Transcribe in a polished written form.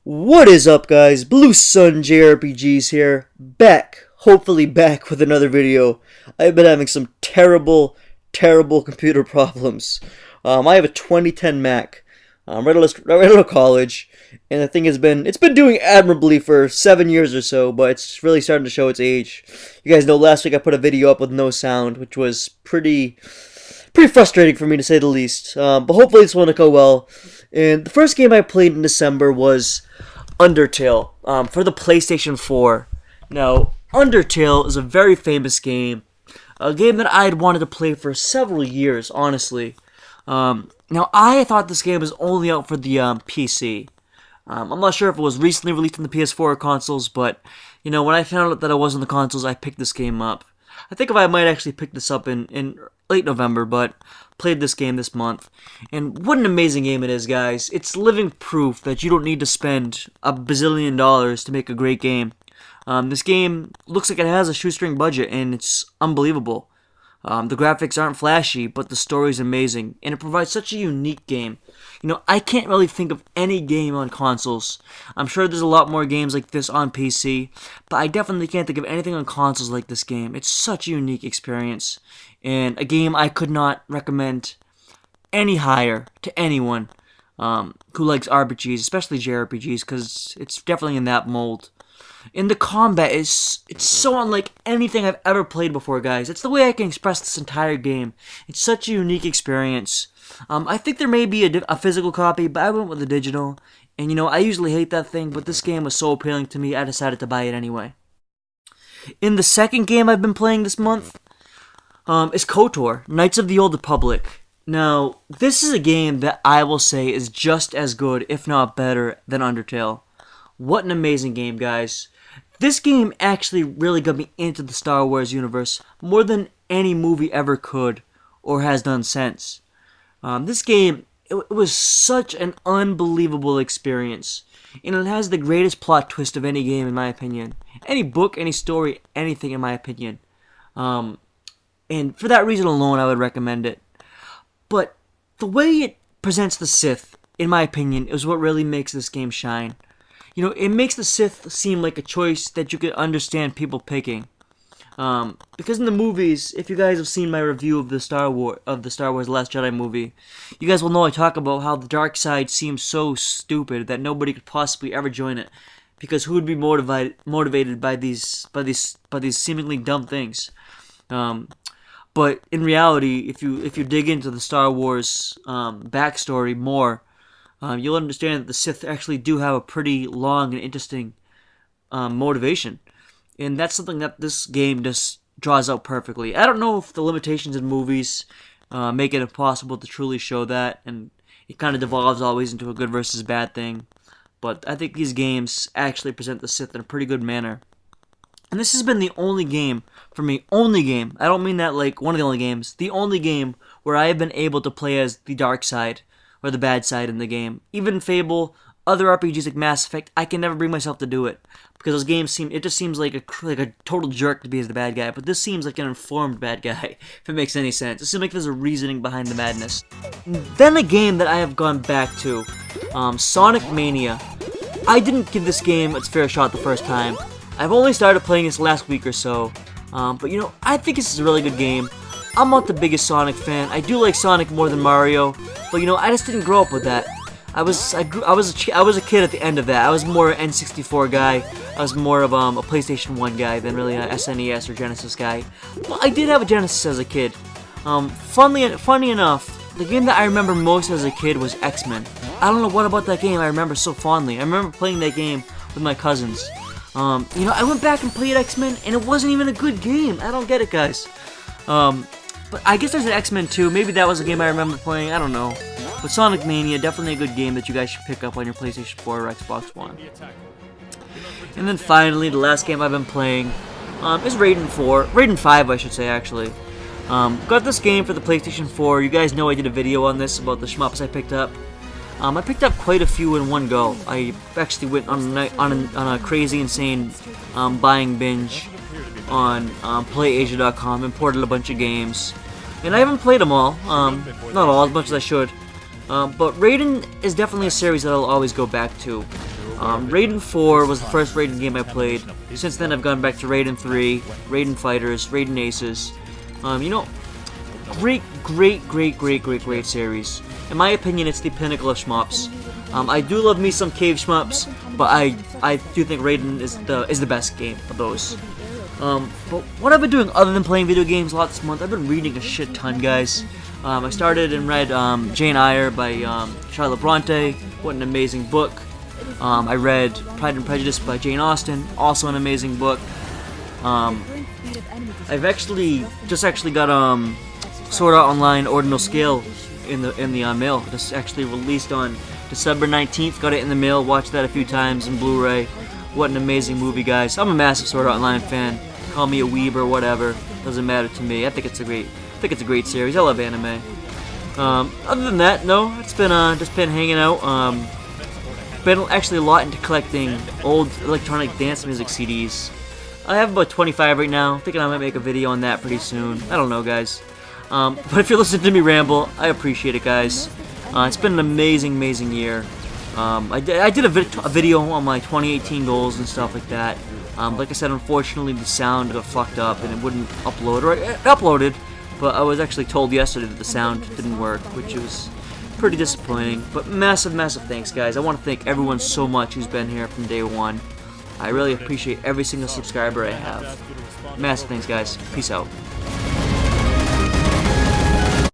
What is up, guys? Blue Sun JRPGs here, hopefully back with another video. I've been having some terrible computer problems. I have a 2010 Mac, right out of college, and the thing it's been doing admirably for 7 years or so, but it's really starting to show its age. You guys know last week I put a video up with no sound, which was pretty frustrating for me to say the least. But hopefully this one will go well. And the first game I played in December was Undertale for the PlayStation 4. Now, Undertale is a very famous game, a game that I had wanted to play for several years, honestly. Now, I thought this game was only out for the PC. I'm not sure if it was recently released on the PS4 or consoles, but, you know, when I found out that it was on the consoles, I picked this game up. I think I might actually pick this up in late November, but played this game this month. And what an amazing game it is, guys. It's living proof that you don't need to spend $1 bazillion to make a great game. This game looks like it has a shoestring budget, and it's unbelievable. The graphics aren't flashy, but the story is amazing, and it provides such a unique game. You know, I can't really think of any game on consoles. I'm sure there's a lot more games like this on PC, but I definitely can't think of anything on consoles like this game. It's such a unique experience, and a game I could not recommend any higher to anyone who likes RPGs, especially JRPGs, because it's definitely in that mold. And the combat it's so unlike anything I've ever played before, guys. It's the way I can express this entire game. It's such a unique experience. I think there may be a physical copy, but I went with the digital. And you know, I usually hate that thing, but this game was so appealing to me, I decided to buy it anyway. In the second game I've been playing this month is KOTOR, Knights of the Old Republic. Now, this is a game that I will say is just as good, if not better, than Undertale. What an amazing game, guys. This game actually really got me into the Star Wars universe more than any movie ever could or has done since. This game, it was such an unbelievable experience, and it has the greatest plot twist of any game, in my opinion. Any book, any story, anything, in my opinion. And for that reason alone, I would recommend it. But the way it presents the Sith, in my opinion, is what really makes this game shine. You know, it makes the Sith seem like a choice that you could understand people picking. Because in the movies, if you guys have seen my review of the Star Wars Last Jedi movie, you guys will know I talk about how the dark side seems so stupid that nobody could possibly ever join it. Because who would be motivated by these seemingly dumb things? But in reality, if you dig into the Star Wars backstory more, you'll understand that the Sith actually do have a pretty long and interesting motivation. And that's something that this game just draws out perfectly. I don't know if the limitations in movies make it impossible to truly show that, and it kind of devolves always into a good versus bad thing. But I think these games actually present the Sith in a pretty good manner. And this has been the only game, for me, I don't mean that like one of the only games, the only game where I have been able to play as the dark side, or the bad side in the game. Even Fable, other RPGs like Mass Effect, I can never bring myself to do it. Because those games just seems like a total jerk to be as the bad guy. But this seems like an informed bad guy, if it makes any sense. It seems like there's a reasoning behind the madness. Then a game that I have gone back to, Sonic Mania. I didn't give this game its fair shot the first time. I've only started playing this last week or so. But you know, I think this is a really good game. I'm not the biggest Sonic fan. I do like Sonic more than Mario, but you know, I just didn't grow up with that. I was a kid at the end of that. I was more an N64 guy. I was more of a PlayStation 1 guy than really a SNES or Genesis guy. Well, I did have a Genesis as a kid. Funny enough, the game that I remember most as a kid was X-Men. I don't know what about that game I remember so fondly. I remember playing that game with my cousins. You know, I went back and played X-Men, and it wasn't even a good game. I don't get it, guys. But I guess there's an X-Men 2. Maybe that was a game I remember playing. I don't know. But Sonic Mania, definitely a good game that you guys should pick up on your PlayStation 4 or Xbox One. And then finally, the last game I've been playing is Raiden 5, I should say, actually. Got this game for the PlayStation 4. You guys know I did a video on this about the shmups I picked up. I picked up quite a few in one go. I actually went on a crazy, insane buying binge on PlayAsia.com, imported a bunch of games, and I haven't played them all, not all, as much as I should, but Raiden is definitely a series that I'll always go back to. Raiden 4 was the first Raiden game I played. Since then, I've gone back to Raiden 3, Raiden Fighters, Raiden Aces. You know, great series. In my opinion, it's the pinnacle of shmups. I do love me some cave shmups, but I do think Raiden is the best game of those. But what I've been doing other than playing video games a lot this month, I've been reading a shit ton, guys. I started and read Jane Eyre by Charlotte Bronte. What an amazing book. I read Pride and Prejudice by Jane Austen, also an amazing book. I've just got Sword Art Online Ordinal Scale in the mail. This actually released on December 19th. Got it in the mail. Watched that a few times in Blu-ray. What an amazing movie, guys. I'm a massive Sword Art Online fan. Call me a weeb or whatever. Doesn't matter to me. I think it's a great series. I love anime. Other than that, no. It's been just been hanging out. Been actually a lot into collecting old electronic dance music CDs. I have about 25 right now. Thinking I might make a video on that pretty soon. I don't know, guys. But if you're listening to me ramble, I appreciate it, guys. It's been an amazing year. I did a video on my 2018 goals and stuff like that. Like I said, unfortunately the sound got fucked up and it wouldn't upload. Or it uploaded, but I was actually told yesterday that the sound didn't work, which was pretty disappointing. But massive thanks, guys. I want to thank everyone so much who's been here from day one. I really appreciate every single subscriber I have. Massive thanks, guys. Peace out.